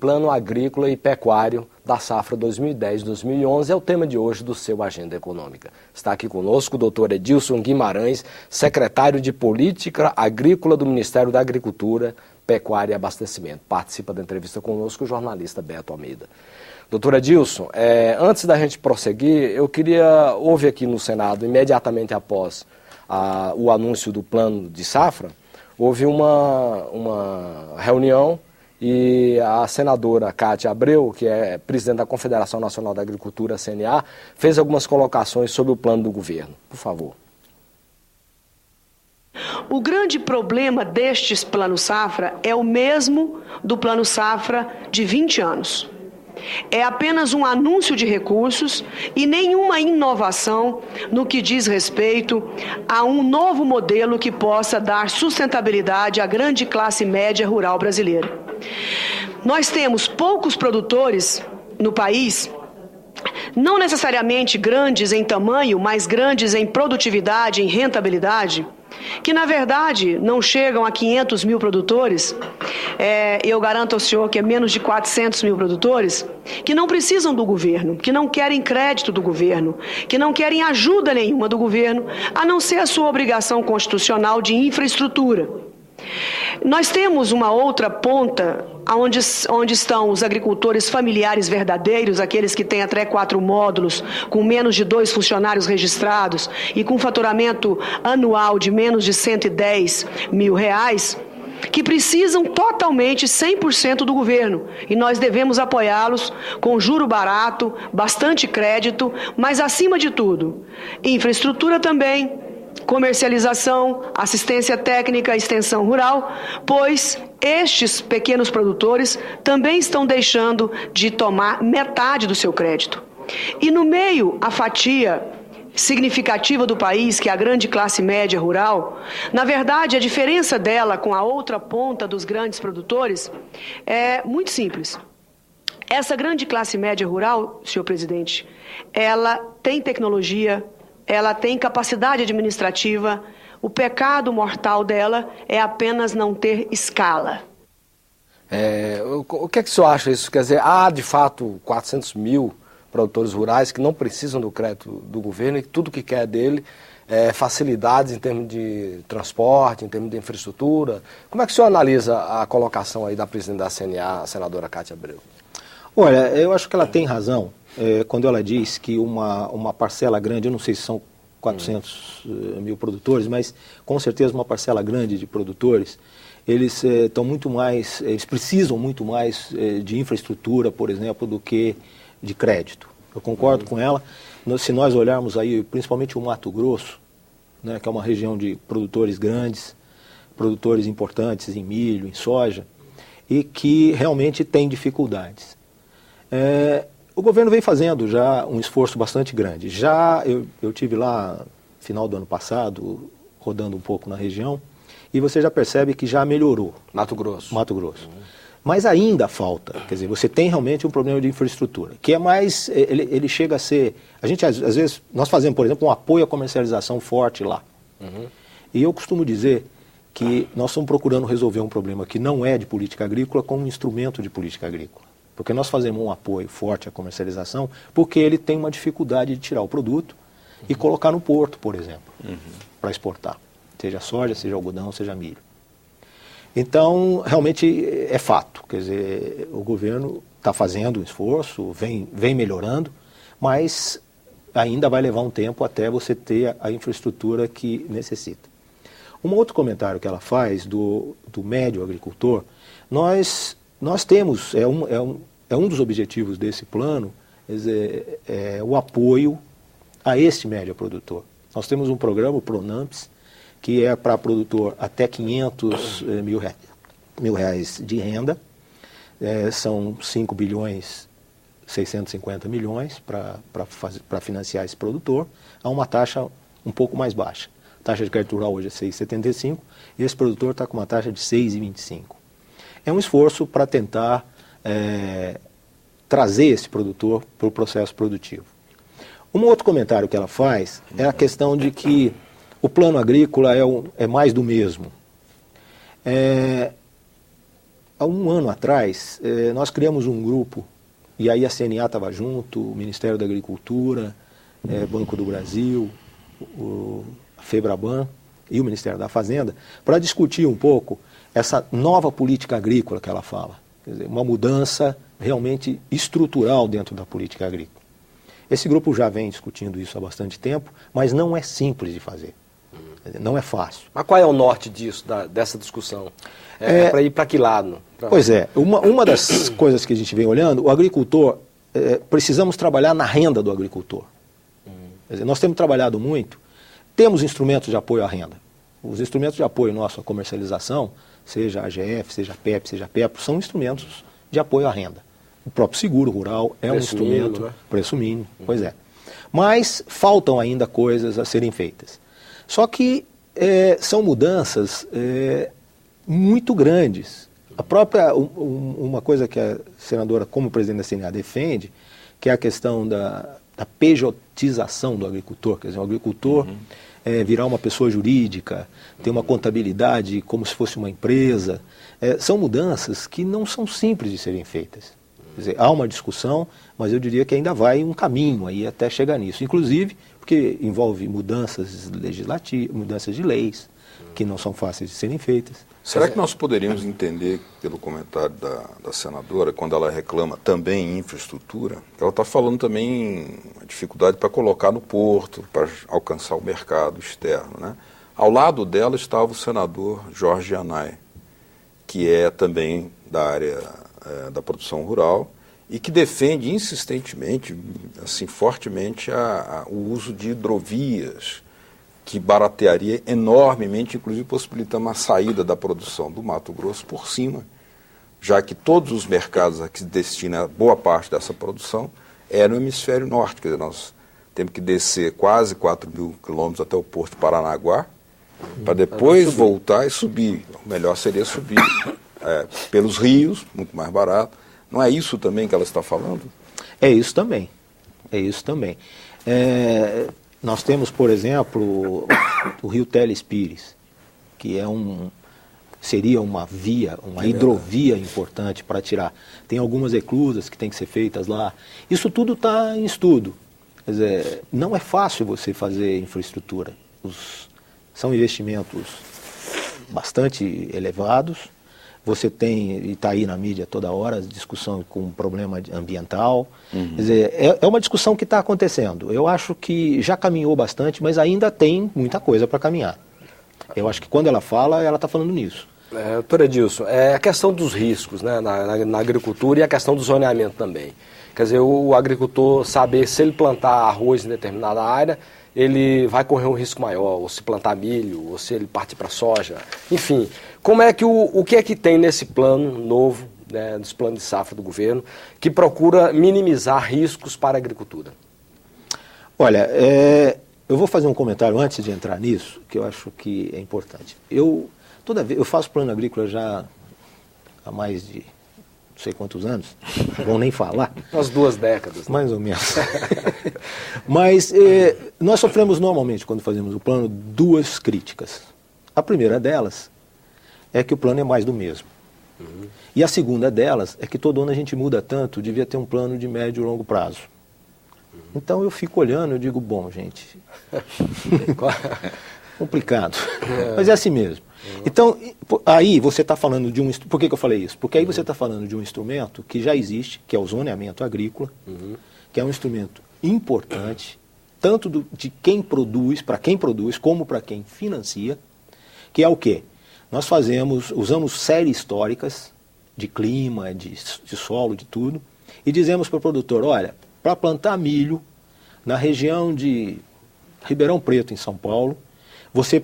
Plano Agrícola e Pecuário da Safra 2010-2011 é o tema de hoje do seu Agenda Econômica. Está aqui conosco o doutor Edilson Guimarães, secretário de Política Agrícola do Ministério da Agricultura, Pecuária e Abastecimento. Participa da entrevista conosco o jornalista Beto Almeida. Doutor Edilson, antes da gente prosseguir, eu queria, houve aqui no Senado, imediatamente após o anúncio do plano de safra, houve uma reunião e a senadora Cátia Abreu, que é presidente da Confederação Nacional da Agricultura, CNA, fez algumas colocações sobre o plano do governo. Por favor. O grande problema destes Plano Safra é o mesmo do Plano Safra de 20 anos. É apenas um anúncio de recursos e nenhuma inovação no que diz respeito a um novo modelo que possa dar sustentabilidade à grande classe média rural brasileira. Nós temos poucos produtores no país, não necessariamente grandes em tamanho, mas grandes em produtividade, em rentabilidade, que na verdade não chegam a 500 mil produtores, eu garanto ao senhor que é menos de 400 mil produtores, que não precisam do governo, que não querem crédito do governo, que não querem ajuda nenhuma do governo, a não ser a sua obrigação constitucional de infraestrutura. Nós temos uma outra ponta, onde estão os agricultores familiares verdadeiros, aqueles que têm até 4 módulos, com menos de 2 funcionários registrados e com faturamento anual de menos de R$110 mil, que precisam totalmente, 100% do governo. E nós devemos apoiá-los com juro barato, bastante crédito, mas acima de tudo, infraestrutura também, comercialização, assistência técnica, extensão rural, pois estes pequenos produtores também estão deixando de tomar metade do seu crédito. E no meio, a fatia significativa do país, que é a grande classe média rural, na verdade, a diferença dela com a outra ponta dos grandes produtores é muito simples. Essa grande classe média rural, senhor presidente, ela tem tecnologia, ela tem capacidade administrativa, o pecado mortal dela é apenas não ter escala. O que é que o senhor acha isso? Quer dizer, há de fato 400 mil produtores rurais que não precisam do crédito do governo e que tudo que quer dele é facilidades em termos de transporte, em termos de infraestrutura. Como é que o senhor analisa a colocação aí da presidente da CNA, a senadora Cátia Abreu? Olha, eu acho que ela tem razão quando ela diz que uma parcela grande, eu não sei se são 400 mil produtores, mas com certeza uma parcela grande de produtores, eles eles precisam muito mais de infraestrutura, por exemplo, do que de crédito. Eu concordo com ela. Se nós olharmos aí, principalmente o Mato Grosso, né, que é uma região de produtores grandes, produtores importantes em milho, em soja, e que realmente tem dificuldades. O governo vem fazendo já um esforço bastante grande. Eu tive lá, final do ano passado, rodando um pouco na região, e você já percebe que já melhorou. Mato Grosso. Mato Grosso. Mas ainda falta, quer dizer, você tem realmente um problema de infraestrutura, que é mais, ele chega a ser, a gente às vezes, nós fazemos, por exemplo, um apoio à comercialização forte lá. E eu costumo dizer que nós estamos procurando resolver um problema que não é de política agrícola com um instrumento de política agrícola. Porque nós fazemos um apoio forte à comercialização porque ele tem uma dificuldade de tirar o produto e colocar no porto, por exemplo, para exportar. Seja soja, seja algodão, seja milho. Então, realmente é fato. Quer dizer, o governo está fazendo um esforço, vem melhorando, mas ainda vai levar um tempo até você ter a infraestrutura que necessita. Um outro comentário que ela faz do médio agricultor, nós temos, é um dos objetivos desse plano, o apoio a este médio produtor. Nós temos um programa, o Pronamps, que é para produtor até 500 mil reais de renda, são 5 bilhões 650 milhões para financiar esse produtor, a uma taxa um pouco mais baixa. A taxa de crédito rural hoje é 6,75 e esse produtor está com uma taxa de 6,25. É um esforço para tentar trazer esse produtor para o processo produtivo. Um outro comentário que ela faz é a questão de que o plano agrícola é mais do mesmo. há um ano atrás, nós criamos um grupo, e aí a CNA estava junto, o Ministério da Agricultura, Banco do Brasil, a FEBRABAN e o Ministério da Fazenda, para discutir um pouco essa nova política agrícola que ela fala. Quer dizer, uma mudança realmente estrutural dentro da política agrícola. Esse grupo já vem discutindo isso há bastante tempo, mas não é simples de fazer. Quer dizer, não é fácil. Mas qual é o norte disso, dessa discussão? É para ir para que lado? Pois é, uma das coisas que a gente vem olhando, o agricultor, precisamos trabalhar na renda do agricultor. Quer dizer, nós temos trabalhado muito, temos instrumentos de apoio à renda. Os instrumentos de apoio nosso à comercialização, seja a AGF, seja a PEP, seja a PEPRO, são instrumentos de apoio à renda. O próprio seguro rural é um instrumento, mínimo, né? Preço mínimo, pois é. Mas faltam ainda coisas a serem feitas. Só que são mudanças muito grandes. A própria, uma coisa que a senadora, como presidente da CNA, defende, que é a questão da pejotização do agricultor, quer dizer, o agricultor virar uma pessoa jurídica, ter uma contabilidade como se fosse uma empresa. São mudanças que não são simples de serem feitas. Quer dizer, há uma discussão, mas eu diria que ainda vai um caminho aí até chegar nisso. Inclusive, porque envolve mudanças legislativas, mudanças de leis, que não são fáceis de serem feitas. Será que nós poderíamos entender, pelo comentário da senadora, quando ela reclama também em infraestrutura, ela está falando também a dificuldade para colocar no porto, para alcançar o mercado externo, né? Ao lado dela estava o senador Jorge Yanai, que é também da área da produção rural e que defende insistentemente, assim, fortemente o uso de hidrovias, que baratearia enormemente, inclusive possibilitando a saída da produção do Mato Grosso por cima, já que todos os mercados a que se destina boa parte dessa produção é no hemisfério norte. Quer dizer, nós temos que descer quase 4.000 quilômetros até o Porto de Paranaguá, para depois voltar e subir. O melhor seria subir pelos rios, muito mais barato. Não é isso também que ela está falando? É isso também. É isso também. Nós temos, por exemplo, o rio Teles Pires, que seria uma via, uma hidrovia importante para tirar. Tem algumas eclusas que têm que ser feitas lá. Isso tudo está em estudo. Quer dizer, não é fácil você fazer infraestrutura. São investimentos bastante elevados. Você tem, e está aí na mídia toda hora, discussão com problema ambiental. Quer dizer, é uma discussão que está acontecendo. Eu acho que já caminhou bastante, mas ainda tem muita coisa para caminhar. Eu acho que quando ela fala, ela está falando nisso. Doutor Edilson, a questão dos riscos, né, na agricultura e a questão do zoneamento também. Quer dizer, o agricultor saber se ele plantar arroz em determinada área, ele vai correr um risco maior, ou se plantar milho, ou se ele partir para soja. Enfim, como é que o que é que tem nesse plano novo, né, nesse plano de safra do governo, que procura minimizar riscos para a agricultura? Olha, eu vou fazer um comentário antes de entrar nisso, que eu acho que é importante. Eu faço plano agrícola já há mais de não sei quantos anos, não vou nem falar. Umas 2 décadas. Né? Mais ou menos. Mas nós sofremos normalmente, quando fazemos o plano, 2 críticas. A primeira delas é que o plano é mais do mesmo. E a segunda delas é que todo ano a gente muda tanto, devia ter um plano de médio e longo prazo. Então eu fico olhando e digo, bom, gente, complicado. Mas é assim mesmo. Então, aí você está falando de por que eu falei isso? Porque aí você está falando de um instrumento que já existe, que é o zoneamento agrícola, que é um instrumento importante, tanto de quem produz, para quem produz, como para quem financia, que é o quê? Nós usamos séries históricas de clima, de solo, de tudo, e dizemos para o produtor, olha, para plantar milho na região de Ribeirão Preto, em São Paulo, você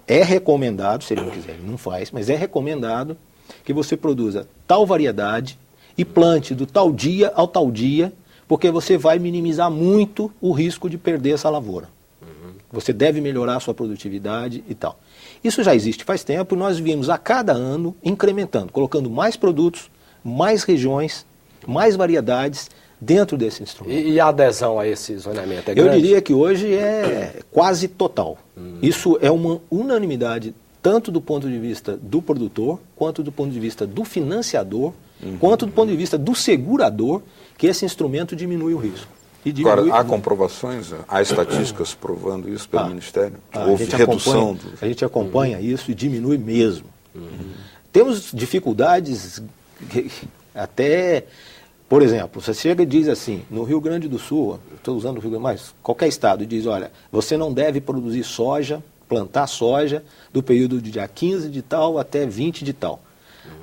é recomendado, se ele não quiser, ele não faz, mas é recomendado que você produza tal variedade e plante do tal dia ao tal dia, porque você vai minimizar muito o risco de perder essa lavoura. Você deve melhorar a sua produtividade e tal. Isso já existe faz tempo e nós viemos a cada ano incrementando, colocando mais produtos, mais regiões, mais variedades dentro desse instrumento. E a adesão a esse zoneamento é grande? Eu diria que hoje é quase total. Isso é uma unanimidade tanto do ponto de vista do produtor, quanto do ponto de vista do financiador, quanto do ponto de vista do segurador, que esse instrumento diminui o risco. Agora, há comprovações, há estatísticas provando isso pelo Ministério? Houve redução? A gente acompanha isso e diminui mesmo. Temos dificuldades até, por exemplo, você chega e diz assim, no Rio Grande do Sul, estou usando o Rio Grande, mas qualquer estado, diz, olha, você não deve produzir soja, plantar soja, do período de dia 15 de tal até 20 de tal.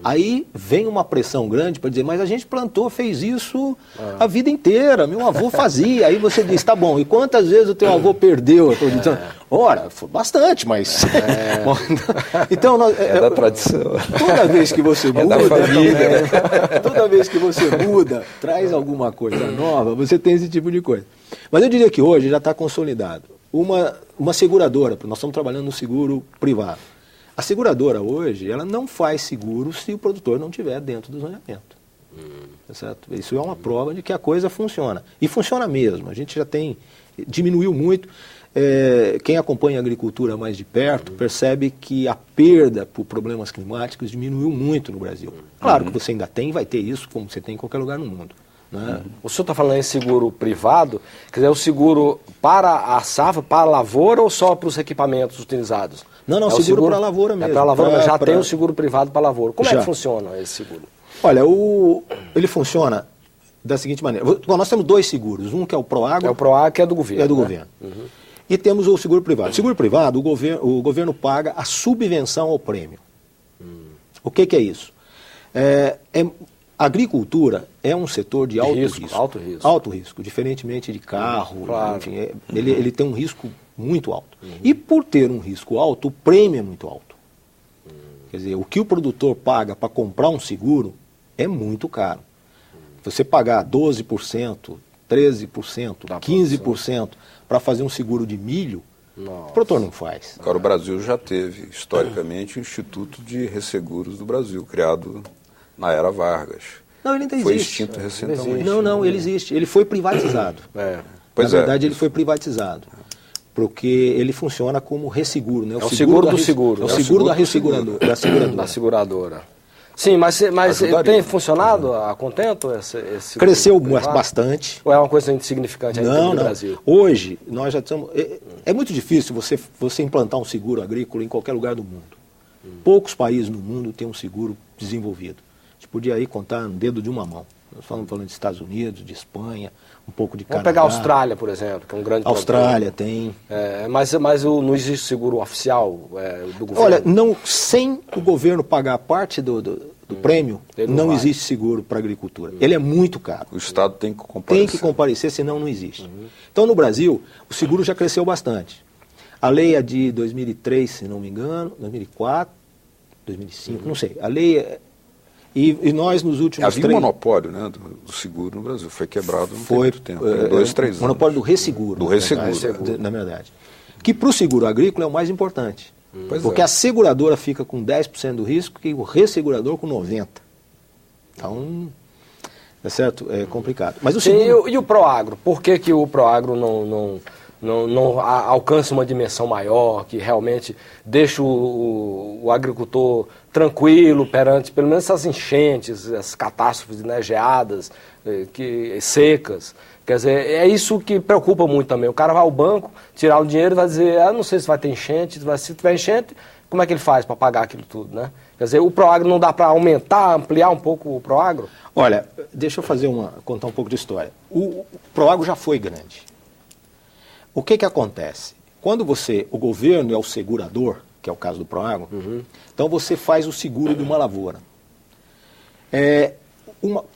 Aí vem uma pressão grande para dizer, mas a gente plantou, fez isso a vida inteira, meu avô fazia. Aí você diz, tá bom, e quantas vezes o teu avô perdeu a produção? Ora, foi bastante, mas... Então, é da tradição. Toda vez que você muda, da família. Toda vez que você muda, traz alguma coisa nova, você tem esse tipo de coisa. Mas eu diria que hoje já está consolidado. Uma seguradora, nós estamos trabalhando no seguro privado. A seguradora hoje, ela não faz seguro se o produtor não estiver dentro do zoneamento. Tá certo? Isso é uma prova de que a coisa funciona. E funciona mesmo. A gente já diminuiu muito. Quem acompanha a agricultura mais de perto percebe que a perda por problemas climáticos diminuiu muito no Brasil. Claro que você ainda tem e vai ter isso, como você tem em qualquer lugar no mundo. Né? O senhor está falando em seguro privado, quer dizer, o seguro para a safra, para a lavoura ou só para os equipamentos utilizados? Não, seguro para a lavoura mesmo. Para a lavoura, mas já tem o seguro privado para a lavoura. Como é que funciona esse seguro? Olha, ele funciona da seguinte maneira. Nós temos dois seguros. Um que é o Proagro. É o Proagro, que é do governo. É do governo. E temos o seguro privado. O seguro privado, o governo paga a subvenção ao prêmio. O que é isso? A agricultura é um setor de alto risco. Alto risco, diferentemente de carro. Claro. Enfim, ele tem um risco muito alto. E por ter um risco alto, o prêmio é muito alto. Quer dizer, o que o produtor paga para comprar um seguro é muito caro. Você pagar 12%, 13%, 15% para fazer um seguro de milho, o produtor não faz. Agora, o Brasil já teve, historicamente, o Instituto de Resseguros do Brasil, criado na era Vargas. Não, ele ainda existe. Foi extinto recentemente. Não, ele existe. Ele foi privatizado. Na verdade, ele foi privatizado. Porque ele funciona como resseguro. Né? É o seguro do seguro. É o seguro da seguradora. Sim, mas tem funcionado a contento esse cresceu bastante. Ou é uma coisa insignificante ainda no Brasil? Hoje, nós já estamos... É muito difícil você implantar um seguro agrícola em qualquer lugar do mundo. Poucos países no mundo têm um seguro desenvolvido. A gente podia aí contar no dedo de uma mão. Nós estamos falando de Estados Unidos, de Espanha, um pouco de Canadá. Vamos pegar a Austrália, por exemplo, que é um grande Austrália tem. Mas não existe seguro oficial do governo? Olha, sem o governo pagar parte do prêmio, não existe seguro para a agricultura. Ele é muito caro. O Estado tem que comparecer. Tem que comparecer, senão não existe. Então, no Brasil, o seguro já cresceu bastante. A lei é de 2003, se não me engano, 2004, 2005, não sei. A lei é... E nós, nos últimos Havia um monopólio, né, do seguro no Brasil. Foi quebrado há muito tempo. 2, 3 anos. Monopólio do resseguro. Do resseguro. Na verdade. Que para o seguro agrícola é o mais importante. Porque a seguradora fica com 10% do risco e o ressegurador com 90%. Então, é certo? É complicado. Mas o seguro... E o Proagro? Por que o Proagro não alcança uma dimensão maior, que realmente deixa o agricultor tranquilo perante, pelo menos essas enchentes, essas catástrofes, né, geadas, secas? Quer dizer, é isso que preocupa muito também. O cara vai ao banco, tirar o dinheiro e vai dizer, não sei se vai ter enchente, se tiver enchente, como é que ele faz para pagar aquilo tudo, né? Quer dizer, o Proagro não dá para ampliar um pouco o Proagro? Olha, deixa eu contar um pouco de história. O Proagro já foi grande. O que acontece? Quando o governo é o segurador, que é o caso do Proagro, então você faz o seguro de uma lavoura.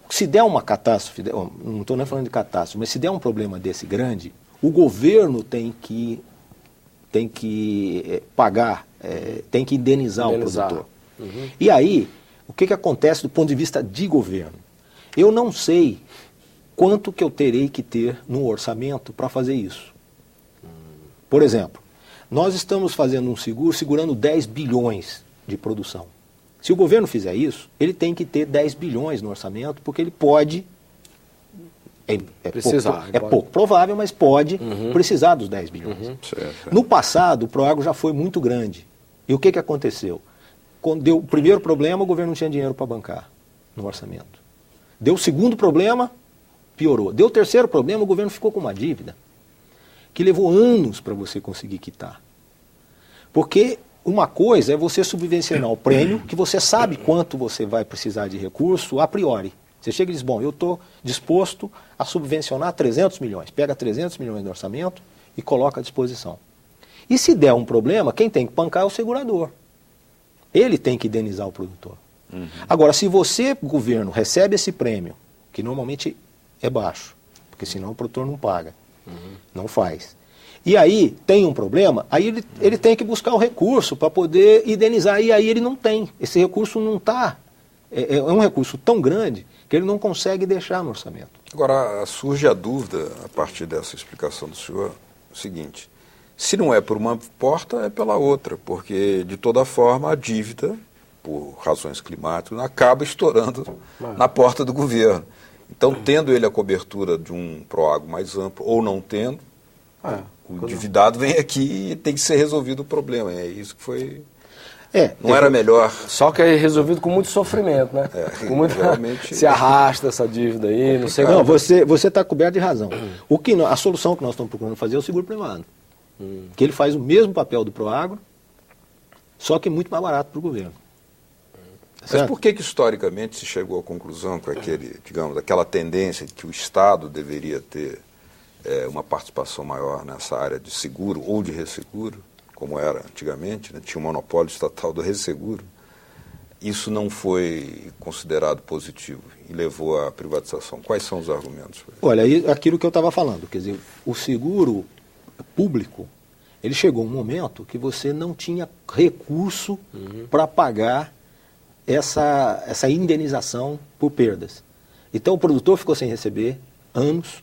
Se der uma catástrofe, não estou nem falando de catástrofe, mas se der um problema desse grande, o governo tem que pagar, tem que indenizar o produtor. E aí, o que acontece do ponto de vista de governo? Eu não sei quanto que eu terei que ter no orçamento para fazer isso. Por exemplo, nós estamos fazendo um seguro segurando 10 bilhões de produção. Se o governo fizer isso, ele tem que ter 10 bilhões no orçamento, porque ele pode... É pouco provável, mas pode precisar dos 10 bilhões. No passado, o Proagro já foi muito grande. E o que aconteceu? Quando deu o primeiro problema, o governo não tinha dinheiro para bancar no orçamento. Deu o segundo problema, piorou. Deu o terceiro problema, o governo ficou com uma dívida que levou anos para você conseguir quitar. Porque uma coisa é você subvencionar o prêmio, que você sabe quanto você vai precisar de recurso a priori. Você chega e diz, bom, eu estou disposto a subvencionar 300 milhões. Pega 300 milhões do orçamento e coloca à disposição. E se der um problema, quem tem que bancar é o segurador. Ele tem que indenizar o produtor. Agora, se você, governo, recebe esse prêmio, que normalmente é baixo, porque senão o produtor não paga, não faz. E aí tem um problema, aí ele tem que buscar o recurso para poder indenizar, e aí ele não tem. Esse recurso não está. É um recurso tão grande que ele não consegue deixar no orçamento. Agora, surge a dúvida, a partir dessa explicação do senhor, o seguinte: se não é por uma porta, é pela outra, porque, de toda forma, a dívida, por razões climáticas, acaba estourando na porta do governo. Então, tendo ele a cobertura de um Proagro mais amplo, ou não tendo, o endividado vem aqui e tem que ser resolvido o problema. É isso que foi... não era melhor... Só que é resolvido com muito sofrimento, né? Com muito... realmente... Se arrasta essa dívida aí, não sei... Não, você está coberto de razão. A solução que nós estamos procurando fazer é o seguro privado. Que ele faz o mesmo papel do Proagro, só que muito mais barato para o governo. Mas por que historicamente se chegou à conclusão com aquela tendência de que o Estado deveria ter uma participação maior nessa área de seguro ou de resseguro, como era antigamente, né? Tinha um monopólio estatal do resseguro? Isso não foi considerado positivo e levou à privatização. Quais são os argumentos? Olha, aquilo que eu estava falando, quer dizer, o seguro público, ele chegou um momento que você não tinha recurso para pagar essa indenização por perdas. Então o produtor ficou sem receber anos.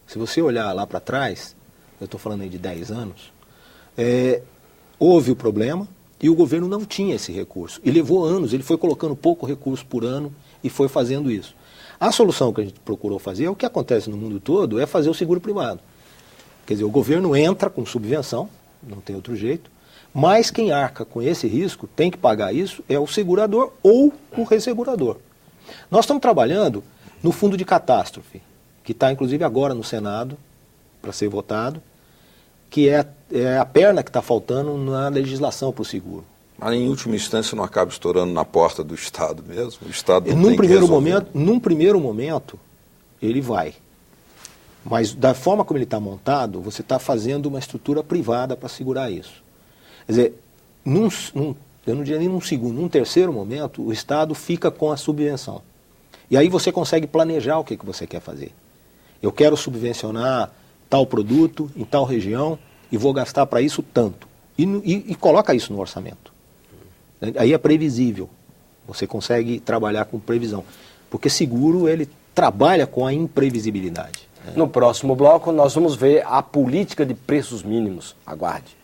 Se você olhar lá para trás, eu estou falando aí de 10 anos, houve o problema e o governo não tinha esse recurso. E levou anos, ele foi colocando pouco recurso por ano e foi fazendo isso. A solução que a gente procurou fazer, o que acontece no mundo todo, é fazer o seguro privado. Quer dizer, o governo entra com subvenção, não tem outro jeito, mas quem arca com esse risco, tem que pagar isso, é o segurador ou o ressegurador. Nós estamos trabalhando no fundo de catástrofe, que está inclusive agora no Senado, para ser votado, que é a perna que está faltando na legislação para o seguro. Mas em última instância não acaba estourando na porta do Estado mesmo? O Estado não num tem primeiro que resolver. Num primeiro momento, ele vai. Mas da forma como ele está montado, você está fazendo uma estrutura privada para segurar isso. Quer dizer, eu não diria nem num segundo, num terceiro momento, o Estado fica com a subvenção. E aí você consegue planejar o que você quer fazer. Eu quero subvencionar tal produto em tal região e vou gastar para isso tanto. E coloca isso no orçamento. Aí é previsível. Você consegue trabalhar com previsão. Porque seguro, ele trabalha com a imprevisibilidade. No próximo bloco, nós vamos ver a política de preços mínimos. Aguarde.